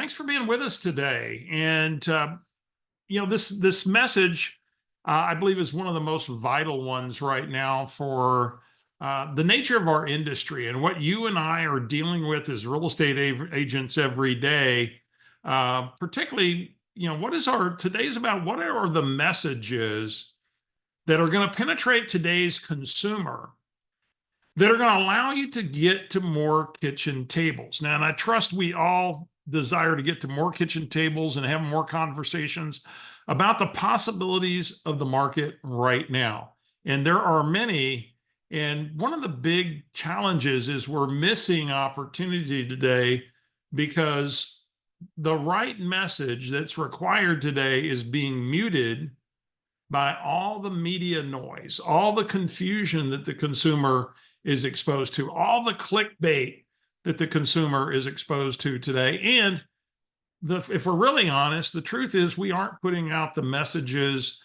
thanks for being with us today. And this message, I believe, is one of the most vital ones right now for the nature of our industry and what you and I are dealing with as real estate agents every day. Particularly, what is today's about? What are the messages that are going to penetrate today's consumer that are going to allow you to get to more kitchen tables? Now, and I trust we all desire to get to more kitchen tables and have more conversations about the possibilities of the market right now. And there are many. And one of the big challenges is we're missing opportunity today because the right message that's required today is being muted by all the media noise, all the confusion that the consumer is exposed to, all the clickbait that the consumer is exposed to today. And if we're really honest, the truth is we aren't putting out the messages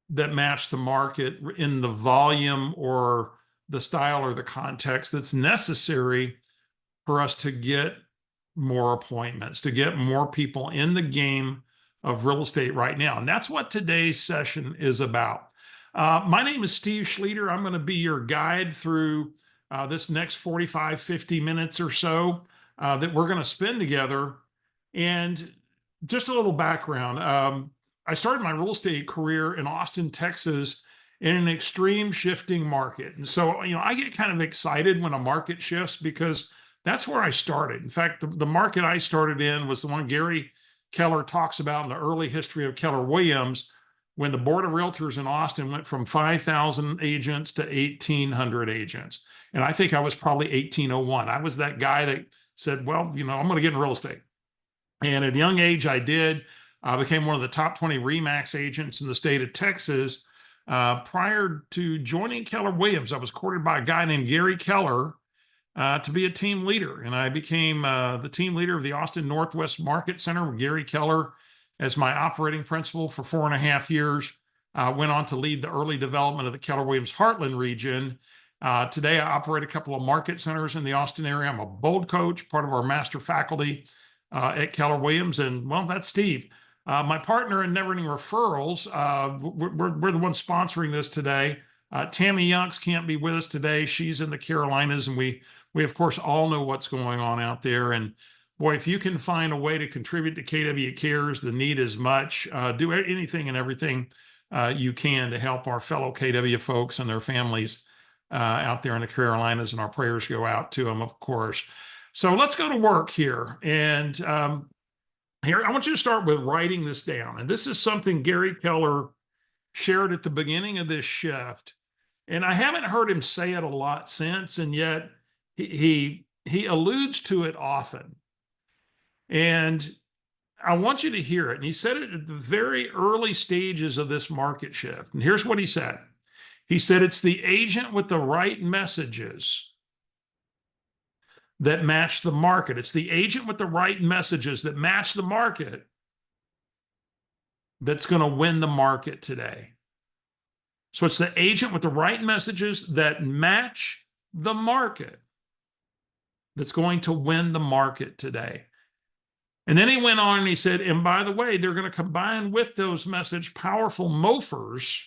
that match the market in the volume or the style or the context that's necessary for us to get more appointments, to get more people in the game of real estate right now. And that's what today's session is about. My name is Steve Schlueter. I'm going to be your guide through this next 45, 50 minutes or so that we're going to spend together. And just a little background. I started my real estate career in Austin, Texas, in an extreme shifting market. And so, I get kind of excited when a market shifts because that's where I started. In fact, the market I started in was the one Gary Keller talks about in the early history of Keller Williams, when the Board of Realtors in Austin went from 5,000 agents to 1,800 agents. And I think I was probably 1801. I was that guy that said, well, I'm going to get in real estate. And at a young age, I did. I became one of the top 20 RE/MAX agents in the state of Texas. Prior to joining Keller Williams, I was courted by a guy named Gary Keller to be a team leader. And I became the team leader of the Austin Northwest Market Center with Gary Keller as my operating principal for 4.5 years. Went on to lead the early development of the Keller Williams Heartland region. Today, I operate a couple of market centers in the Austin area. I'm a bold coach, part of our master faculty at Keller Williams. And well, that's Steve. My partner in Never Ending Referrals, we're the ones sponsoring this today. Tammy Younks can't be with us today. She's in the Carolinas, and we of course all know what's going on out there. And boy, if you can find a way to contribute to KW Cares, the need is much. Do anything and everything you can to help our fellow KW folks and their families out there in the Carolinas, and our prayers go out to them, of course. So let's go to work here. And here, I want you to start with writing this down. And this is something Gary Keller shared at the beginning of this shift. And I haven't heard him say it a lot since, and yet he alludes to it often. And I want you to hear it. And he said it at the very early stages of this market shift. And here's what he said. He said, it's the agent with the right messages that match the market. It's the agent with the right messages that match the market that's going to win the market today. So it's the agent with the right messages that match the market that's going to win the market today. And then he went on and he said, and by the way, they're going to combine with those message powerful MOFIRs.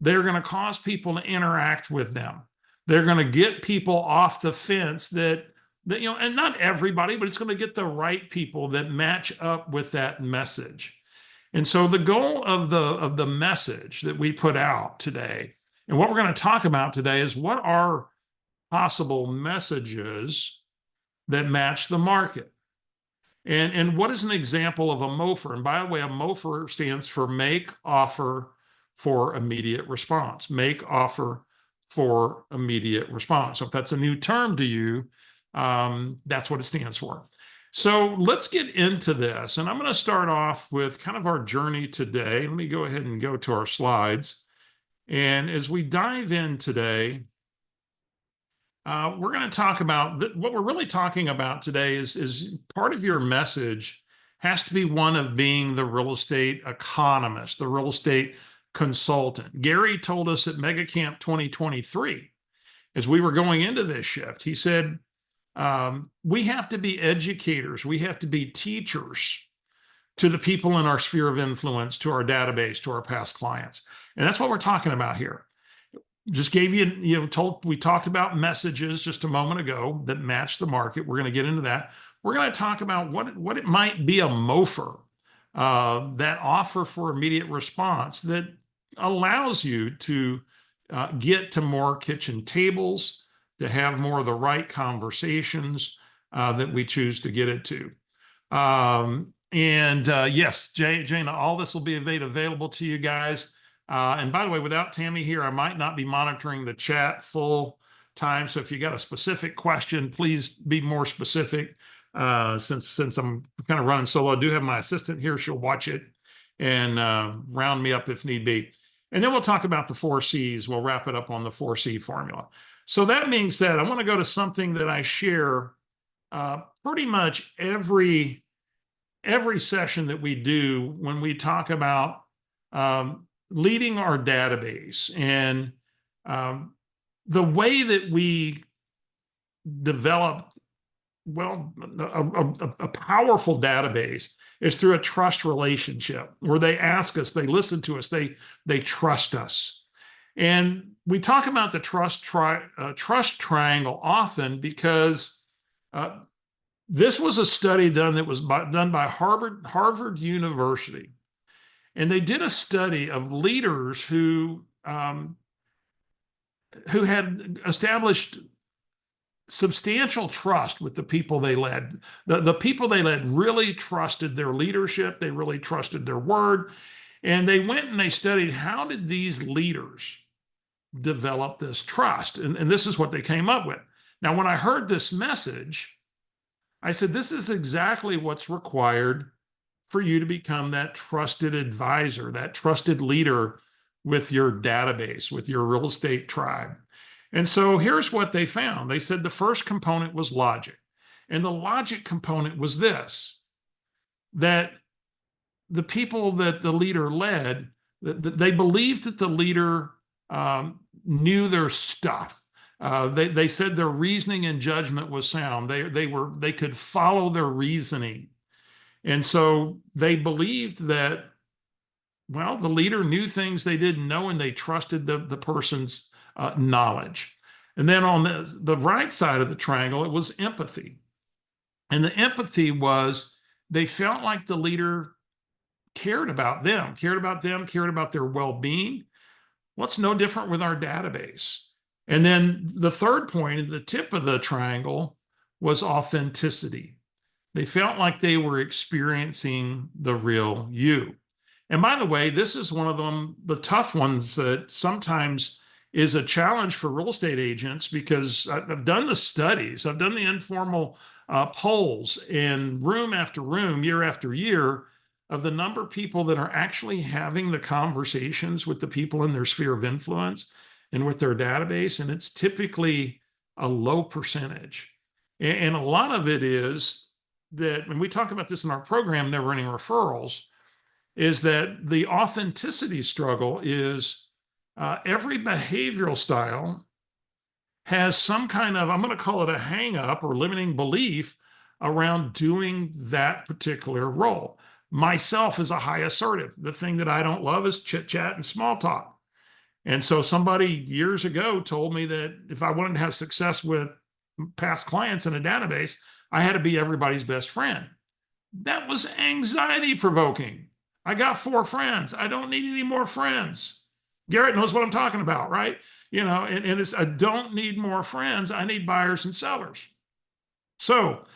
They're going to cause people to interact with them. They're going to get people off the fence that and not everybody, but it's going to get the right people that match up with that message. And so the goal of the message that we put out today, and what we're going to talk about today, is what are possible messages that match the market. And what is an example of a MOFIR? And by the way, a MOFIR stands for make offer for immediate response. Make offer for immediate response. So if that's a new term to you, that's what it stands for. So let's get into this. And I'm going to start off with kind of our journey today. Let me go ahead and go to our slides. And as we dive in today, we're going to talk about what we're really talking about today is part of your message has to be one of being the real estate economist, the real estate consultant. Gary told us at MegaCamp 2023, as we were going into this shift, he said, We have to be educators. We have to be teachers to the people in our sphere of influence, to our database, to our past clients. And that's what we're talking about here. Just gave we talked about messages just a moment ago that match the market. We're going to get into that. We're going to talk about what it might be a MOFIR, that offer for immediate response that allows you to get to more kitchen tables, to have more of the right conversations that we choose to get it to. Yes, Jana, all this will be made available to you guys. And by the way, without Tammy here, I might not be monitoring the chat full time. So if you got a specific question, please be more specific. Since I'm kind of running solo, I do have my assistant here. She'll watch it and round me up if need be. And then we'll talk about the 4 C's. We'll wrap it up on the 4C formula. So that being said, I want to go to something that I share pretty much every session that we do when we talk about leading our database. And the way that we develop, well, a powerful database is through a trust relationship where they ask us, they listen to us, they trust us. And we talk about the trust triangle often because this was a study done by Harvard University. And they did a study of leaders who had established substantial trust with the people they led. The people they led really trusted their leadership. They really trusted their word. And they went and they studied, how did these leaders develop this trust? And this is what they came up with. Now, when I heard this message, I said, this is exactly what's required for you to become that trusted advisor, that trusted leader with your database, with your real estate tribe. And so here's what they found. They said the first component was logic. And the logic component was this, that the people that the leader led, they believed that the leader knew their stuff. They said their reasoning and judgment was sound. They could follow their reasoning. And so they believed that, well, the leader knew things they didn't know, and they trusted the person's knowledge. And then on the right side of the triangle, it was empathy. And the empathy was they felt like the leader cared about them, cared about their well-being. What's no different with our database? And then the third point at the tip of the triangle was authenticity. They felt like they were experiencing the real you. And by the way, this is one of them, the tough ones that sometimes is a challenge for real estate agents, because I've done the studies, I've done the informal polls in room after room, year after year, of the number of people that are actually having the conversations with the people in their sphere of influence and with their database. And it's typically a low percentage. And a lot of it is that, when we talk about this in our program, Never Ending Referrals, is that the authenticity struggle is every behavioral style has some kind of, I'm going to call it a hang up or limiting belief around doing that particular role. Myself is a high assertive. The thing that I don't love is chit chat and small talk. And so somebody years ago told me that if I wanted to have success with past clients in a database, I had to be everybody's best friend. That was anxiety provoking. I got 4 friends. I don't need any more friends. Garrett knows what I'm talking about, right? And it's, I don't need more friends. I need buyers and sellers. So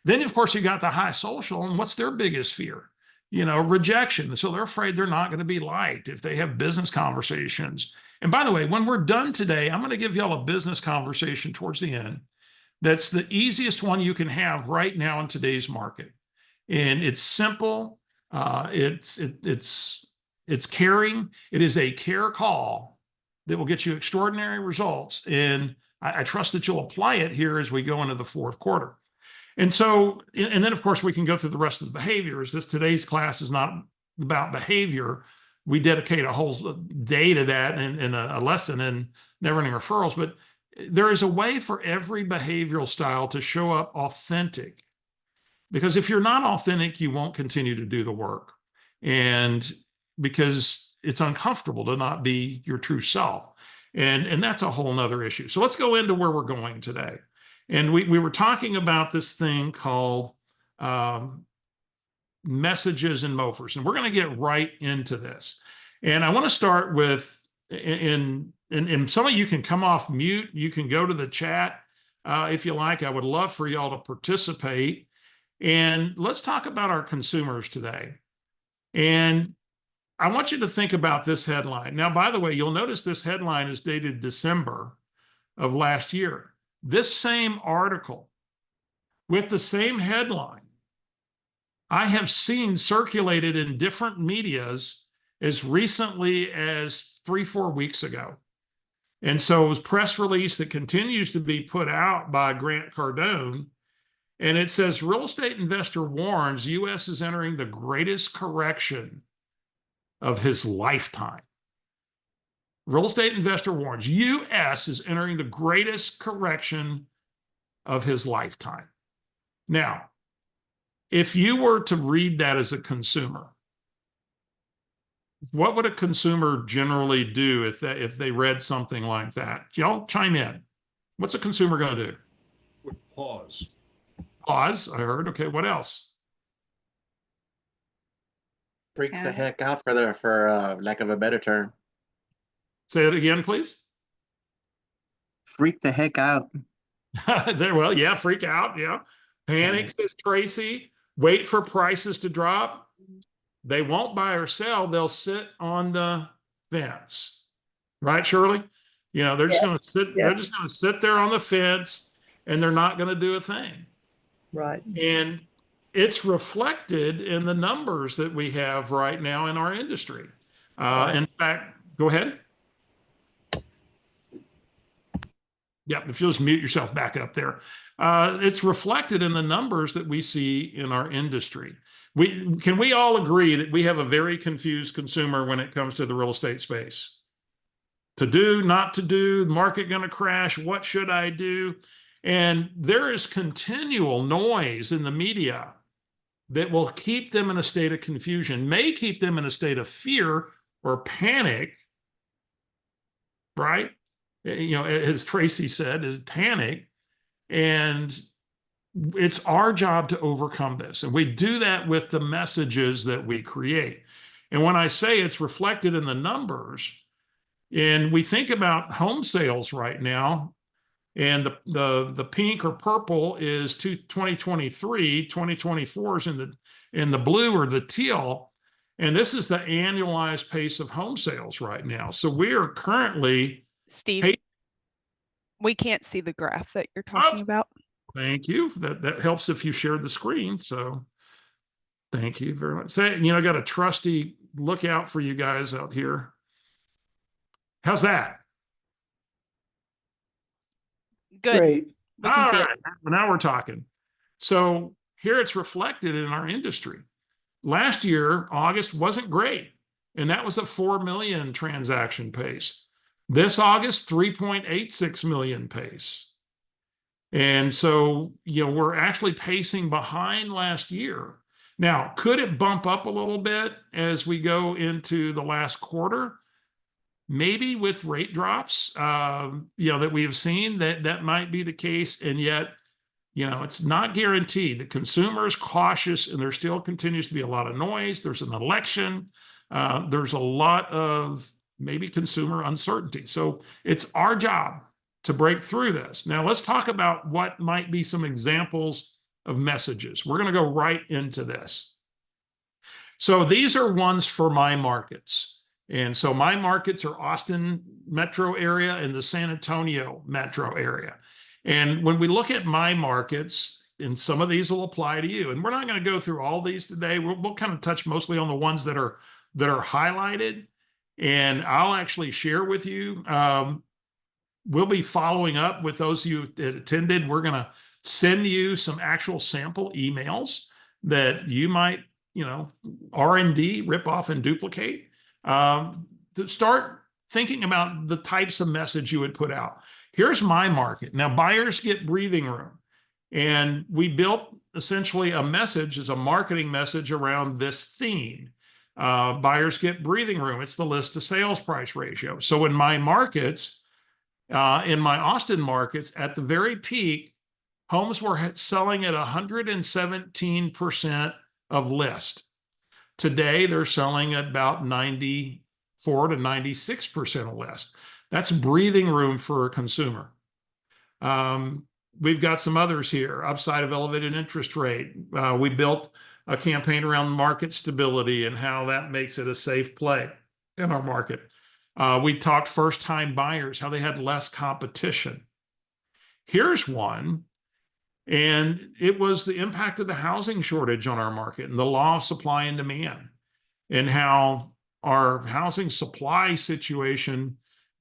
then, of course, you got the high social, and what's their biggest fear? Rejection. So they're afraid they're not going to be liked if they have business conversations. And by the way, when we're done today, I'm going to give y'all a business conversation towards the end. That's the easiest one you can have right now in today's market. And it's simple. It's caring. It is a care call that will get you extraordinary results. And I trust that you'll apply it here as we go into the fourth quarter. And so, and then of course we can go through the rest of the behaviors. Today's class is not about behavior. We dedicate a whole day to that and a lesson in Never Ending Referrals. But there is a way for every behavioral style to show up authentic. Because if you're not authentic, you won't continue to do the work. And because it's uncomfortable to not be your true self. And that's a whole nother issue. So let's go into where we're going today. And we were talking about this thing called messages and MOFIRs. And we're going to get right into this. And I want to start with, and some of you can come off mute. You can go to the chat if you like. I would love for y'all to participate. And let's talk about our consumers today. And I want you to think about this headline. Now, by the way, you'll notice this headline is dated December of last year. This same article with the same headline, I have seen circulated in different medias as recently as 3-4 weeks ago. And so it was a press release that continues to be put out by Grant Cardone. And it says, real estate investor warns U.S. is entering the greatest correction of his lifetime. Real estate investor warns U.S. is entering the greatest correction of his lifetime. Now, if you were to read that as a consumer, what would a consumer generally do if they read something like that? Y'all chime in. What's a consumer going to do? Would pause. Pause, I heard. Okay, what else? Freak the heck out for lack of a better term. Say it again, please. Freak the heck out. Well, yeah, freak out. Yeah. Panic, says Tracy. Wait for prices to drop. They won't buy or sell. They'll sit on the fence. Right, Shirley? You know, they're just going to sit. They're just going to sit there on the fence, and they're not going to do a thing. Right. And it's reflected in the numbers that we have right now in our industry. In fact, go ahead. Yep, if you'll just mute yourself back up there. It's reflected in the numbers that we see in our industry. Can we all agree that we have a very confused consumer when it comes to the real estate space? To do, not to do, market going to crash, what should I do? And there is continual noise in the media that will keep them in a state of confusion, may keep them in a state of fear or panic, right? You know, as Tracy said, is panic. And it's our job to overcome this. And we do that with the messages that we create. And when I say it's reflected in the numbers, and we think about home sales right now, and the pink or purple is 2023, 2024 is in the blue or the teal. And this is the annualized pace of home sales right now. So we are currently... Steve, we can't see the graph that you're talking about. Thank you. That helps if you share the screen. So thank you very much. Say, you know, I got a trusty lookout for you guys out here. How's that? Good. Great. We can All see right. it. Now we're talking. So here it's reflected in our industry. Last year, August wasn't great. And that was a 4 million transaction pace. This August, 3.86 million pace. And so, you know, we're actually pacing behind last year. Now, could it bump up a little bit as we go into the last quarter? Maybe with rate drops, you know, that we have seen, that might be the case. And yet, you know, it's not guaranteed. The consumer is cautious, and there still continues to be a lot of noise. There's an election. There's a lot of maybe consumer uncertainty. So it's our job to break through this. Now, let's talk about what might be some examples of messages. We're going to go right into this. So these are ones for my markets. And so my markets are Austin metro area and the San Antonio metro area. And when we look at my markets, and some of these will apply to you, and we're not going to go through all these today. We'll kind of touch mostly on the ones that are highlighted. And I'll actually share with you. We'll be following up with those of you that attended. We're going to send you some actual sample emails that you might, you know, R&D, rip off and duplicate, to start thinking about the types of message you would put out. Here's my market. Now, buyers get breathing room. And we built essentially a message as a marketing message around this theme. Buyers get breathing room. It's the list to sales price ratio. So in my markets, in my Austin markets, at the very peak, homes were selling at 117% of list. Today, they're selling at about 94 to 96% of list. That's breathing room for a consumer. We've got some others here. Upside of elevated interest rate. We built a campaign around market stability and how that makes it a safe play in our market. We talked first-time buyers, how they had less competition. Here's one, and it was the impact of the housing shortage on our market and the law of supply and demand, and how our housing supply situation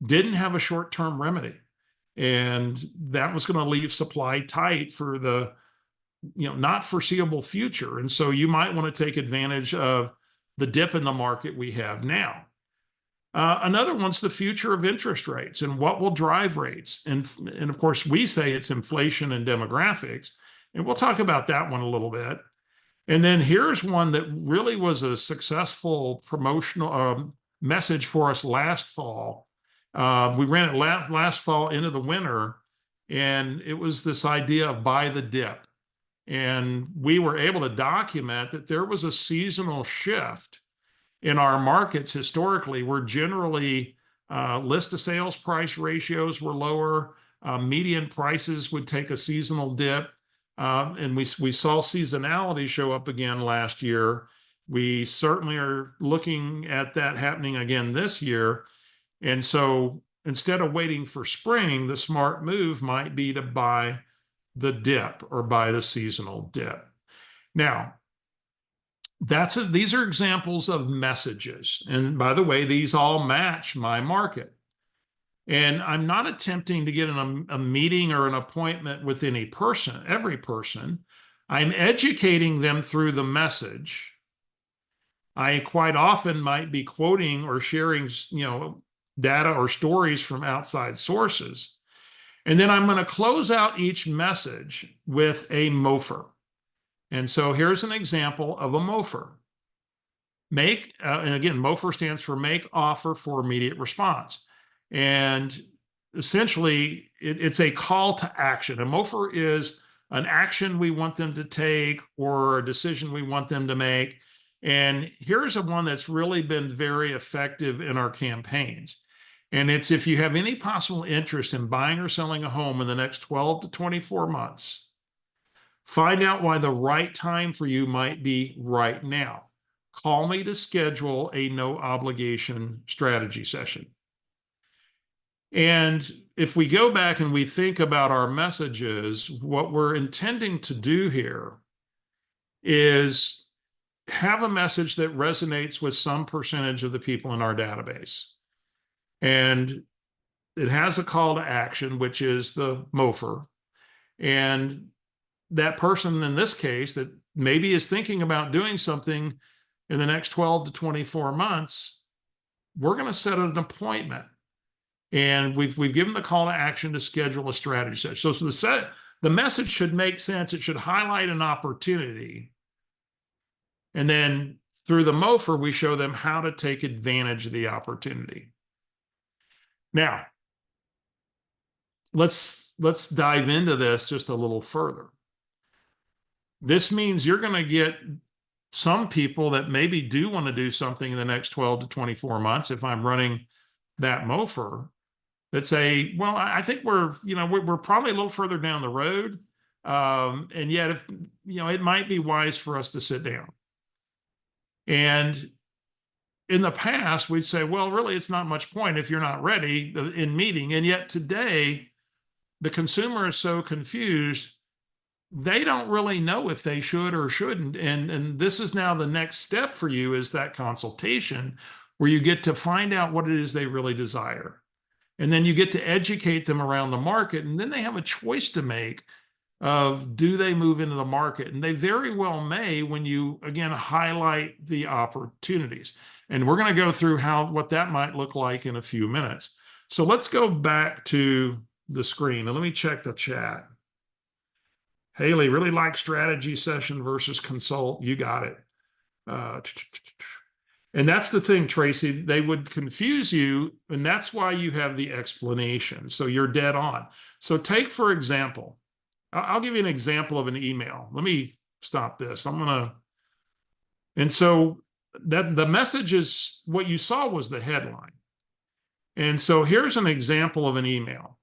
didn't have a short-term remedy. And that was going to leave supply tight for the not foreseeable future. And so you might want to take advantage of the dip in the market we have now. Another one's the future of interest rates and what will drive rates. And of course, we say it's inflation and demographics. And we'll talk about that one a little bit. And then here's one that really was a successful promotional message for us last fall. We ran it last fall into the winter, and it was this idea of buy the dip. And we were able to document that there was a seasonal shift in our markets historically, where generally list to sales price ratios were lower, median prices would take a seasonal dip, and we saw seasonality show up again last year. We certainly are looking at that happening again this year. And so instead of waiting for spring, the smart move might be to buy the dip or buy the seasonal dip. Now, these are examples of messages. And by the way, these all match my market. And I'm not attempting to get a meeting or an appointment with every person. I'm educating them through the message. I quite often might be quoting or sharing, data or stories from outside sources. And then I'm going to close out each message with a MOFIR. And so here's an example of a MOFIR. And again, MOFIR stands for make offer for immediate response. And essentially, it's a call to action. A MOFIR is an action we want them to take or a decision we want them to make. And here's one that's really been very effective in our campaigns. And it's if you have any possible interest in buying or selling a home in the next 12 to 24 months, find out why the right time for you might be right now. Call me to schedule a no obligation strategy session. And if we go back and we think about our messages, what we're intending to do here is have a message that resonates with some percentage of the people in our database. And it has a call to action, which is the MOFIR. And that person in this case that maybe is thinking about doing something in the next 12 to 24 months, we're going to set an appointment. And we've given the call to action to schedule a strategy session. So the message should make sense. It should highlight an opportunity. And then through the MOFIR, we show them how to take advantage of the opportunity. Now, let's dive into this just a little further. This means you're going to get some people that maybe do want to do something in the next 12 to 24 months, if I'm running that MOFIR, that say, well, I think we're probably a little further down the road. And yet, it might be wise for us to sit down. And in the past, we'd say, well, really, it's not much point if you're not ready in meeting. And yet today, the consumer is so confused, they don't really know if they should or shouldn't. And this is now the next step for you, is that consultation where you get to find out what it is they really desire. And then you get to educate them around the market. And then they have a choice to make of, do they move into the market? And they very well may, when you, again, highlight the opportunities. And we're going to go through what that might look like in a few minutes. So let's go back to the screen. And let me check the chat. Haley, really like strategy session versus consult. You got it. And that's the thing, Tracy. They would confuse you, and that's why you have the explanation. So you're dead on. So take, for example, I'll give you an example of an email. Let me stop this. And so that the message is what you saw was the headline. And so here's an example of an email.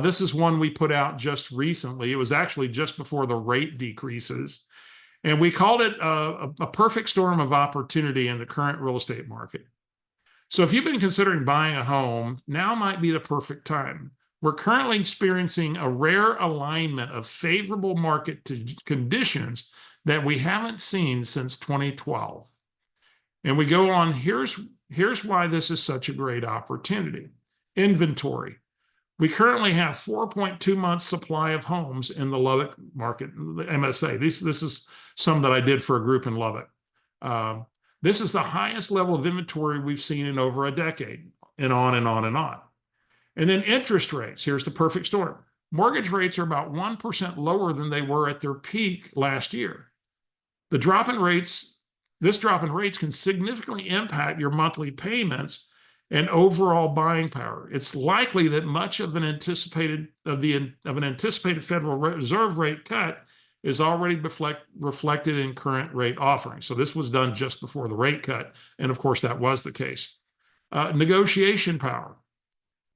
This is one we put out just recently. It was actually just before the rate decreases. And we called it a perfect storm of opportunity in the current real estate market. So if you've been considering buying a home, now might be the perfect time. We're currently experiencing a rare alignment of favorable market conditions that we haven't seen since 2012. And we go on, here's why this is such a great opportunity. Inventory. We currently have 4.2 months supply of homes in the Lubbock market, the MSA. This is some that I did for a group in Lubbock. This is the highest level of inventory we've seen in over a decade, and on and on and on. And then interest rates. Here's the perfect storm. Mortgage rates are about 1% lower than they were at their peak last year. This drop in rates can significantly impact your monthly payments and overall buying power. It's likely that much of an anticipated Federal Reserve rate cut is already reflected in current rate offerings. So this was done just before the rate cut, and of course that was the case. Negotiation power.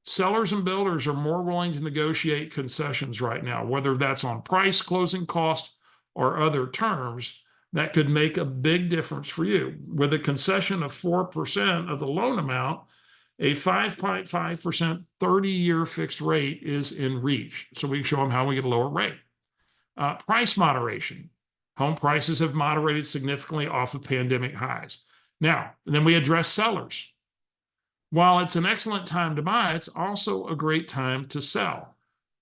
Sellers and builders are more willing to negotiate concessions right now, whether that's on price, closing cost, or other terms. That could make a big difference for you. With a concession of 4% of the loan amount, a 5.5% 30-year fixed rate is in reach. So we can show them how we get a lower rate. Price moderation. Home prices have moderated significantly off of pandemic highs. Now, then we address sellers. While it's an excellent time to buy, it's also a great time to sell.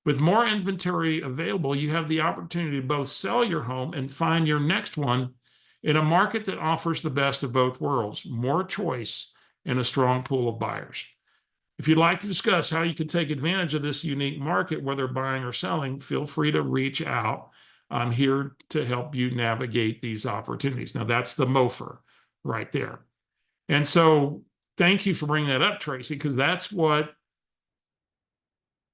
With more inventory available, you have the opportunity to both sell your home and find your next one in a market that offers the best of both worlds, more choice and a strong pool of buyers. If you'd like to discuss how you can take advantage of this unique market, whether buying or selling, feel free to reach out. I'm here to help you navigate these opportunities. Now, that's the MOFIR right there. And so thank you for bringing that up, Tracy, because that's what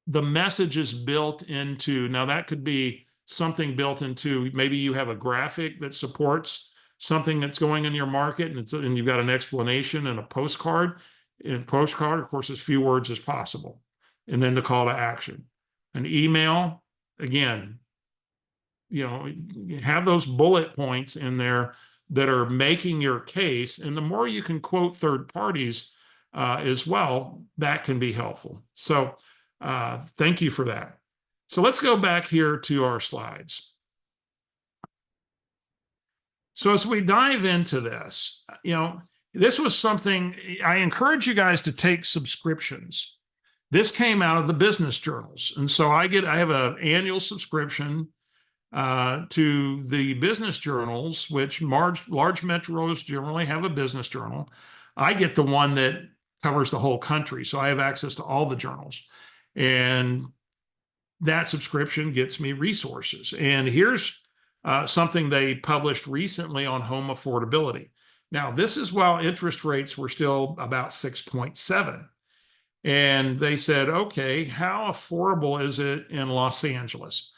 the message is built into. Now, that could be something built into, maybe you have a graphic that supports something that's going in your market, and you've got an explanation and a postcard. And a postcard, of course, as few words as possible. And then the call to action. An email, again, have those bullet points in there that are making your case. And the more you can quote third parties as well, that can be helpful. So thank you for that. So let's go back here to our slides. So as we dive into this, this was something I encourage you guys to take subscriptions. This came out of the business journals. And so I have an annual subscription to the business journals, which large metros generally have a business journal. I get the one that covers the whole country. So I have access to all the journals. And that subscription gets me resources. And here's something they published recently on home affordability. Now, this is while interest rates were still about 6.7. And they said, okay, how affordable is it in Los Angeles?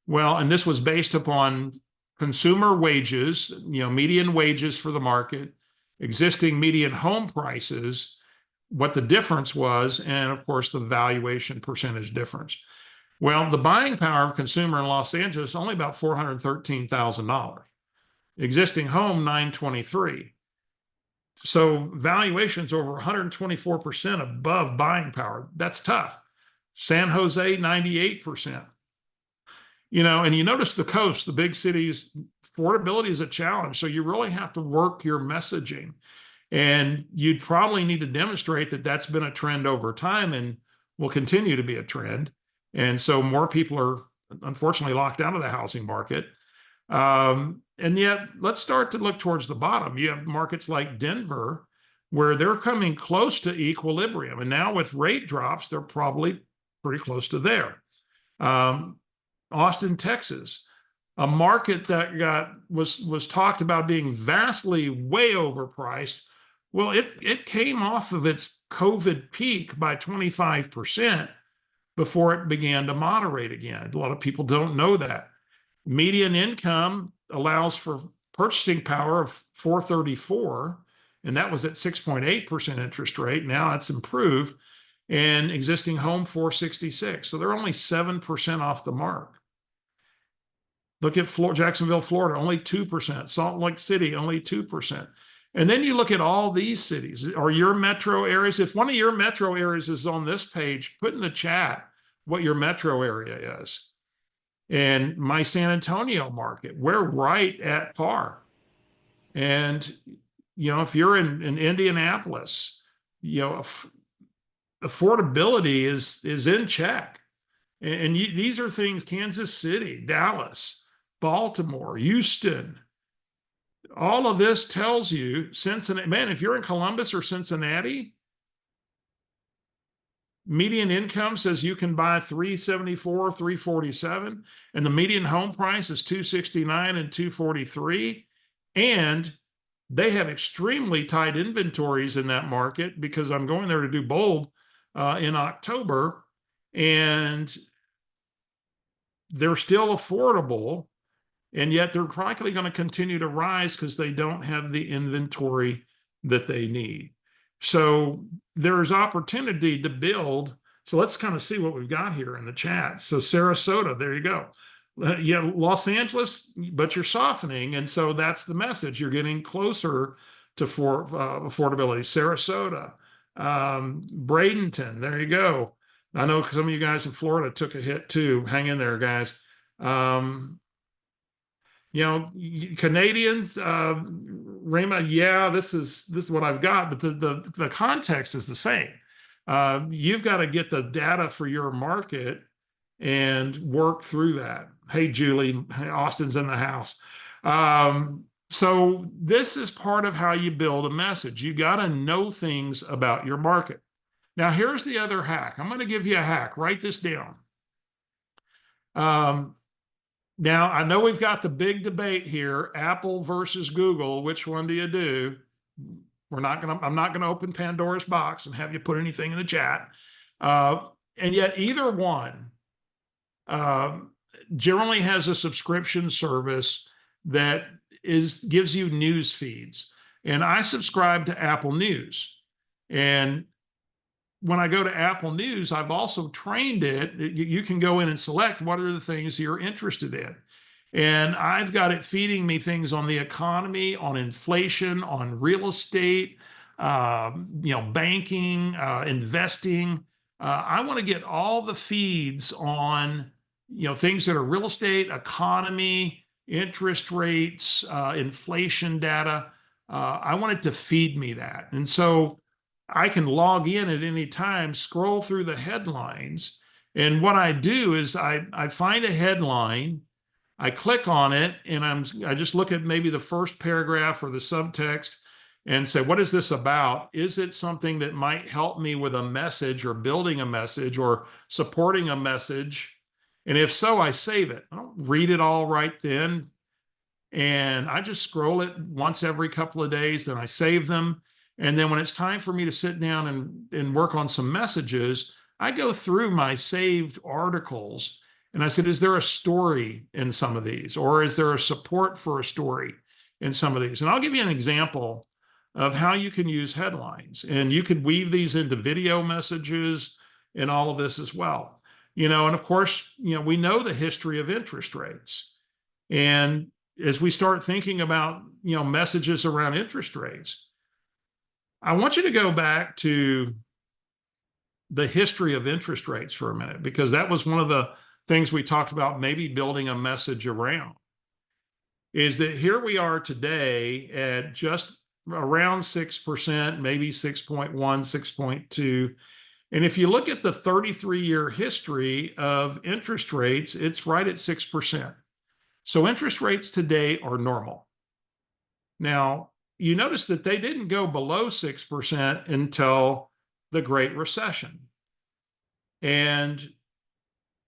Well, and this was based upon consumer wages, median wages for the market, existing median home prices, what the difference was, and of course, the valuation percentage difference. Well, the buying power of consumer in Los Angeles is only about $413,000. Existing home, $923,000. So valuations over 124% above buying power. That's tough. San Jose, 98%. And you notice the coast, the big cities, affordability is a challenge. So you really have to work your messaging. And you'd probably need to demonstrate that that's been a trend over time and will continue to be a trend. And so more people are unfortunately locked out of the housing market. And yet, let's start to look towards the bottom. You have markets like Denver, where they're coming close to equilibrium. And now with rate drops, they're probably pretty close to there. Austin, Texas, a market that was talked about being vastly way overpriced. Well, it came off of its COVID peak by 25% before it began to moderate again. A lot of people don't know that. Median income allows for purchasing power of 434, and that was at 6.8% interest rate. Now it's improved, and existing home 466. So they're only 7% off the mark. Look at Jacksonville, Florida, only 2%. Salt Lake City, only 2%. And then you look at all these cities or your metro areas. If one of your metro areas is on this page, put in the chat what your metro area is. And my San Antonio market, we're right at par. And, if you're in Indianapolis, affordability is in check. And these are things, Kansas City, Dallas, Baltimore, Houston. All of this tells you Cincinnati. Man, if you're in Columbus or Cincinnati, median income says you can buy 374, 347, and the median home price is 269 and 243. And they have extremely tight inventories in that market because I'm going there to do Bold in October, and they're still affordable. And yet they're likely going to continue to rise because they don't have the inventory that they need. So there's opportunity to build. So let's kind of see what we've got here in the chat. So Sarasota, there you go. Yeah, Los Angeles, but you're softening. And so that's the message. You're getting closer to affordability. Sarasota, Bradenton, there you go. I know some of you guys in Florida took a hit too. Hang in there, guys. Canadians, Rama, yeah, this is what I've got, but the context is the same. You've got to get the data for your market and work through that. Hey, Julie, Austin's in the house. So this is part of how you build a message. You got to know things about your market. Now, here's the other hack. I'm going to give you a hack. Write this down. Now, I know we've got the big debate here, Apple versus Google. Which one do you do? I'm not going to open Pandora's box and have you put anything in the chat. And yet either one generally has a subscription service that gives you news feeds. And I subscribe to Apple News. And when I go to Apple News, I've also trained it. You can go in and select what are the things you're interested in. And I've got it feeding me things on the economy, on inflation, on real estate, banking, investing. I want to get all the feeds on, things that are real estate, economy, interest rates, inflation data. I want it to feed me that. And so I can log in at any time, scroll through the headlines. And what I do is I find a headline, I click on it, and I just look at maybe the first paragraph or the subtext and say, what is this about? Is it something that might help me with a message or building a message or supporting a message? And if so, I save it. I don't read it all right then. And I just scroll it once every couple of days, then I save them. And then when it's time for me to sit down and work on some messages, I go through my saved articles and I said, is there a story in some of these? Or is there a support for a story in some of these? And I'll give you an example of how you can use headlines. And you could weave these into video messages and all of this as well. And of course, we know the history of interest rates. And as we start thinking about, messages around interest rates, I want you to go back to the history of interest rates for a minute, because that was one of the things we talked about maybe building a message around, is that here we are today at just around 6%, maybe 6.1, 6.2. And if you look at the 33-year history of interest rates, it's right at 6%. So interest rates today are normal. Now, you notice that they didn't go below 6% until the Great Recession. And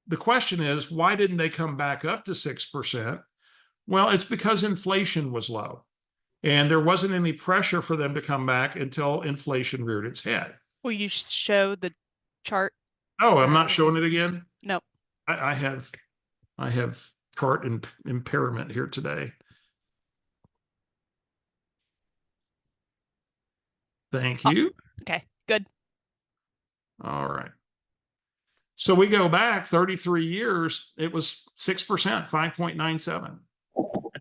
the question is, why didn't they come back up to 6%? Well, it's because inflation was low. And there wasn't any pressure for them to come back until inflation reared its head. Will you show the chart? Oh, I'm not showing it again? No. I have chart impairment here today. Thank you. Okay, good. All right. So we go back 33 years, it was 6%, 5.97.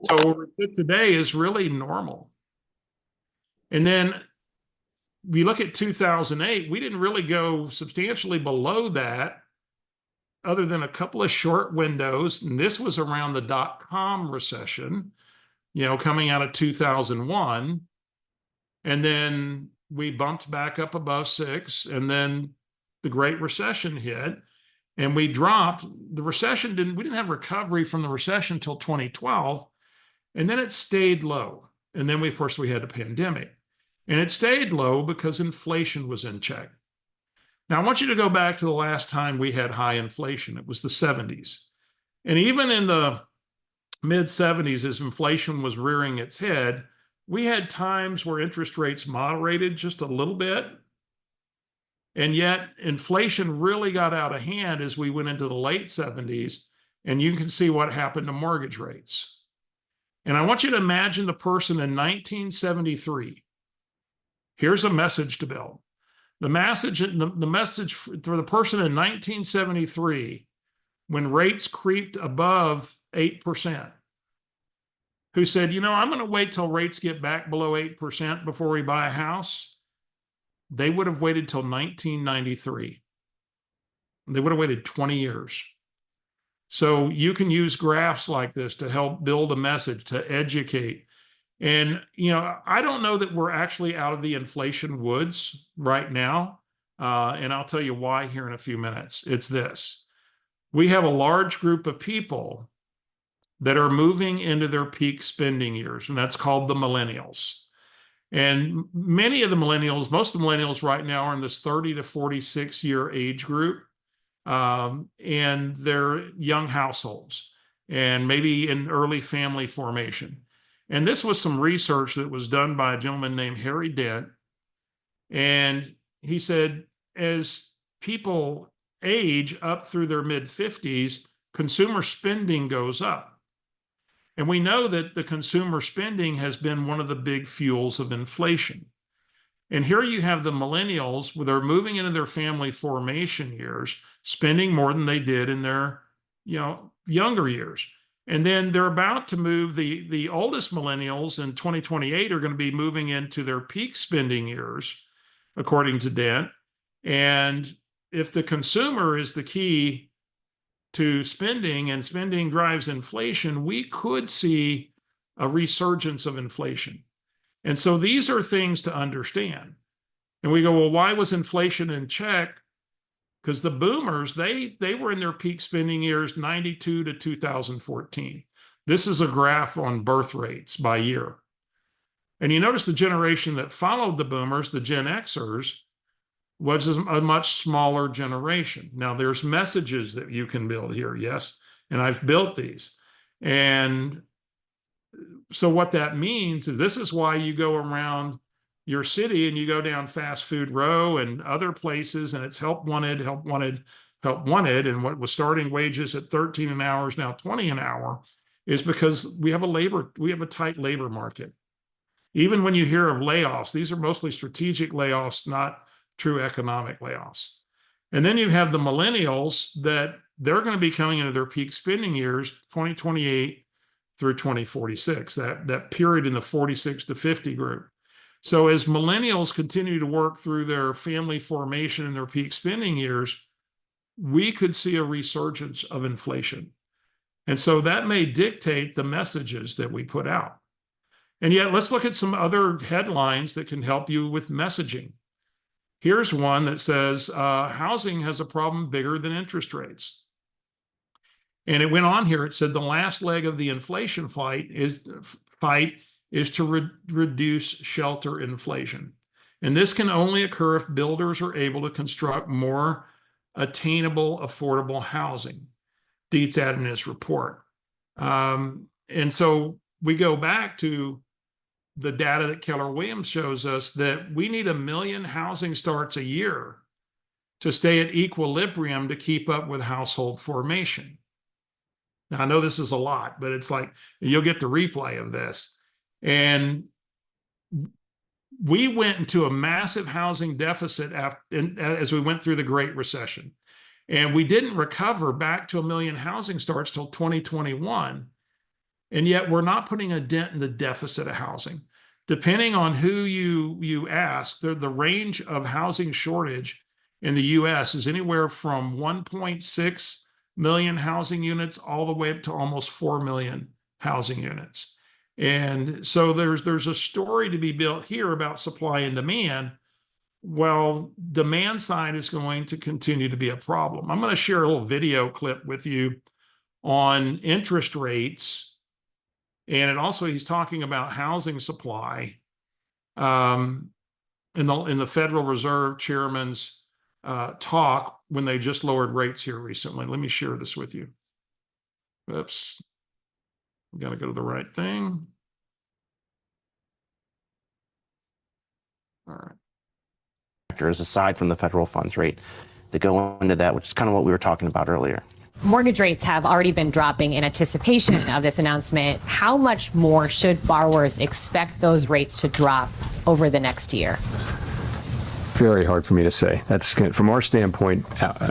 So where we sit today is really normal. And then we look at 2008, we didn't really go substantially below that other than a couple of short windows. And this was around the dot-com recession, coming out of 2001. And then we bumped back up above 6, and then the Great Recession hit, and we dropped. The recession we didn't have recovery from the recession until 2012, and then it stayed low. And then of course we had a pandemic, and it stayed low because inflation was in check. Now I want you to go back to the last time we had high inflation. It was the 70s. And even in the mid 70s, as inflation was rearing its head, we had times where interest rates moderated just a little bit. And yet inflation really got out of hand as we went into the late 70s. And you can see what happened to mortgage rates. And I want you to imagine the person in 1973. Here's a message to Bill. The message for the person in 1973, when rates creeped above 8%, who said, I'm going to wait till rates get back below 8% before we buy a house, they would have waited till 1993. They would have waited 20 years. So you can use graphs like this to help build a message, to educate. And, I don't know that we're actually out of the inflation woods right now. And I'll tell you why here in a few minutes. It's this. We have a large group of people that are moving into their peak spending years, and that's called the millennials. And many of the millennials, most of the millennials right now are in this 30 to 46 year age group, and they're young households and maybe in early family formation. And this was some research that was done by a gentleman named Harry Dent. And he said, as people age up through their mid 50s, consumer spending goes up. And we know that the consumer spending has been one of the big fuels of inflation. And here you have the millennials, where they're moving into their family formation years, spending more than they did in their, younger years. And then they're about to move, the oldest millennials in 2028 are going to be moving into their peak spending years, according to Dent. And if the consumer is the key to spending, and spending drives inflation, we could see a resurgence of inflation. And so these are things to understand. And we go, well, why was inflation in check? Because the boomers, they were in their peak spending years 92 to 2014. This is a graph on birth rates by year. And you notice the generation that followed the boomers, the Gen Xers, was a much smaller generation. Now, there's messages that you can build here, yes, and I've built these. And so what that means is this is why you go around your city and you go down Fast Food Row and other places, and it's help wanted, help wanted, help wanted. And what was starting wages at 13 an hour is now 20 an hour, is because we have a tight labor market. Even when you hear of layoffs, these are mostly strategic layoffs, not true economic layoffs. And then you have the millennials that they're going to be coming into their peak spending years, 2028 through 2046, that period in the 46 to 50 group. So as millennials continue to work through their family formation and their peak spending years, we could see a resurgence of inflation. And so that may dictate the messages that we put out. And yet let's look at some other headlines that can help you with messaging. Here's one that says, housing has a problem bigger than interest rates. And it went on here. It said the last leg of the inflation fight is to reduce shelter inflation. And this can only occur if builders are able to construct more attainable, affordable housing. Dietz added in his report. And so we go back to the data that Keller Williams shows us that we need 1 million housing starts a year to stay at equilibrium to keep up with household formation. Now, I know this is a lot, but it's like you'll get the replay of this. And we went into a massive housing deficit as we went through the Great Recession. And we didn't recover back to 1 million housing starts till 2021. And yet we're not putting a dent in the deficit of housing. Depending on who you ask, the range of housing shortage in the US is anywhere from 1.6 million housing units all the way up to almost 4 million housing units. And so there's a story to be built here about supply and demand. Well, demand side is going to continue to be a problem. I'm going to share a little video clip with you on interest rates. And it also, he's talking about housing supply in the Federal Reserve Chairman's talk when they just lowered rates here recently. Let me share this with you. Oops. We got to go to the right thing. All right. Factors aside from the federal funds rate that go into that, which is kind of what we were talking about earlier. Mortgage rates have already been dropping in anticipation of this announcement. How much more should borrowers expect those rates to drop over the next year? Very hard for me to say. That's from our standpoint.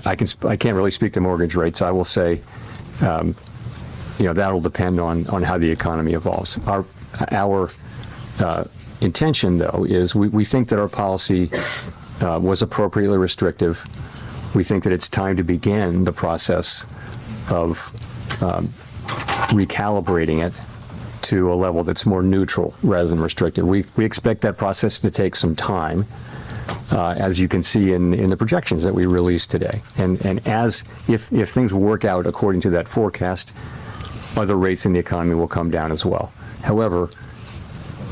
I can't really speak to mortgage rates. I will say, that'll depend on how the economy evolves. Our intention, though, is we think that our policy was appropriately restrictive. We think that it's time to begin the process of recalibrating it to a level that's more neutral rather than restrictive. We expect that process to take some time, as you can see in the projections that we released today. And if things work out according to that forecast, other rates in the economy will come down as well. However,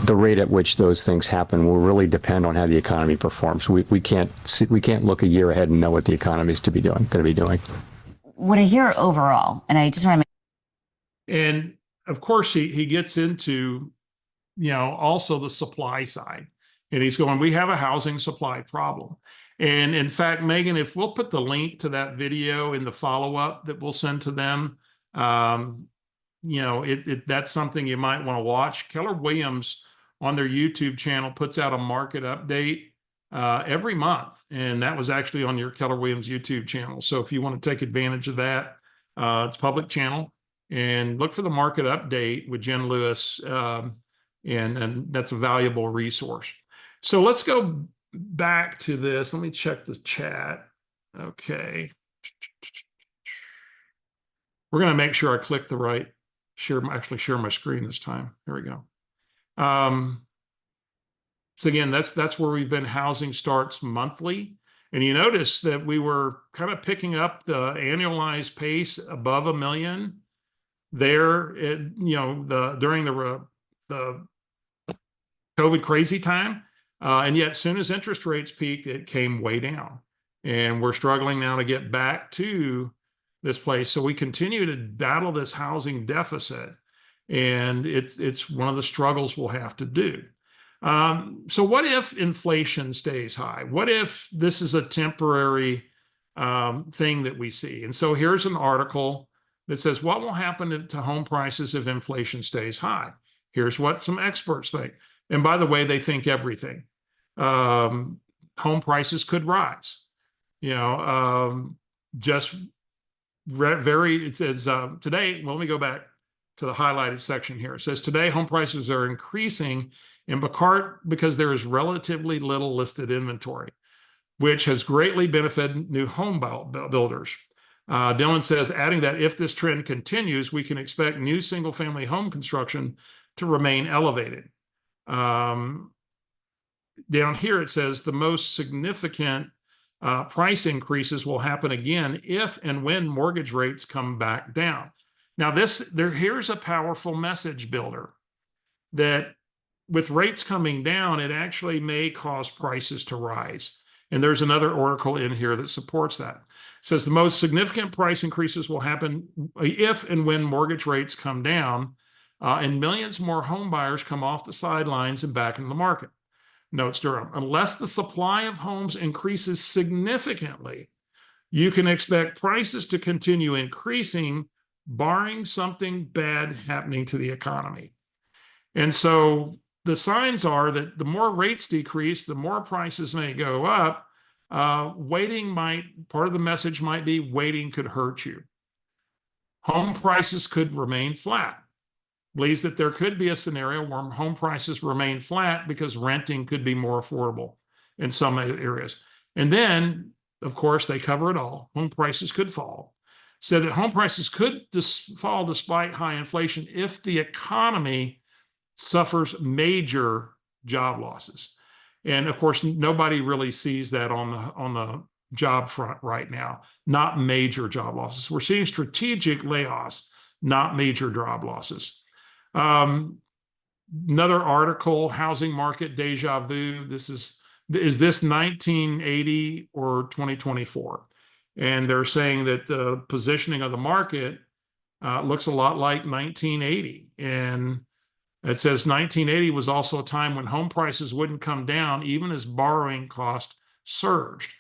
the rate at which those things happen will really depend on how the economy performs. We can't look a year ahead and know what the economy is going to be doing. What I hear overall, and I just want to And of course, he gets into, also the supply side. And he's going, we have a housing supply problem. And in fact, Megan, if we'll put the link to that video in the follow-up that we'll send to them, that's something you might want to watch. Keller Williams on their YouTube channel puts out a market update every month. And that was actually on your Keller Williams YouTube channel. So if you want to take advantage of that, it's a public channel. And look for the market update with Jen Lewis. And that's a valuable resource. So let's go back to this. Let me check the chat. Okay. We're going to make sure I click the right share my screen this time. Here we go. So again, that's where we've been housing starts monthly. And you notice that we were kind of picking up the annualized pace above 1 million there, during the COVID crazy time. And yet, as soon as interest rates peaked, it came way down. And we're struggling now to get back to this place. So we continue to battle this housing deficit. And it's one of the struggles we'll have to do. So what if inflation stays high? What if this is a temporary thing that we see? And so here's an article that says, what will happen to home prices if inflation stays high? Here's what some experts think. And by the way, they think everything. Home prices could rise. It says today, well, let me go back to the highlighted section here. It says today home prices are increasing in part because there is relatively little listed inventory, which has greatly benefited new home builders. Dylan says, adding that if this trend continues, we can expect new single-family home construction to remain elevated. Down here it says the most significant price increases will happen again if and when mortgage rates come back down. Now here's a powerful message builder that with rates coming down, it actually may cause prices to rise. And there's another article in here that supports that. says the most significant price increases will happen if and when mortgage rates come down, and millions more home buyers come off the sidelines and back into the market. Notes Durham, unless the supply of homes increases significantly, you can expect prices to continue increasing, barring something bad happening to the economy. And so the signs are that the more rates decrease, the more prices may go up. Part of the message might be waiting could hurt you. Home prices could remain flat. Believes that there could be a scenario where home prices remain flat because renting could be more affordable in some areas. And then, of course, they cover it all. Home prices could fall. Said that home prices could fall despite high inflation if the economy suffers major job losses. And of course, nobody really sees that on the job front right now, not major job losses. We're seeing strategic layoffs, not major job losses. Another article, housing market deja vu. Is this 1980 or 2024? And they're saying that the positioning of the market looks a lot like 1980. And it says 1980 was also a time when home prices wouldn't come down even as borrowing cost surged.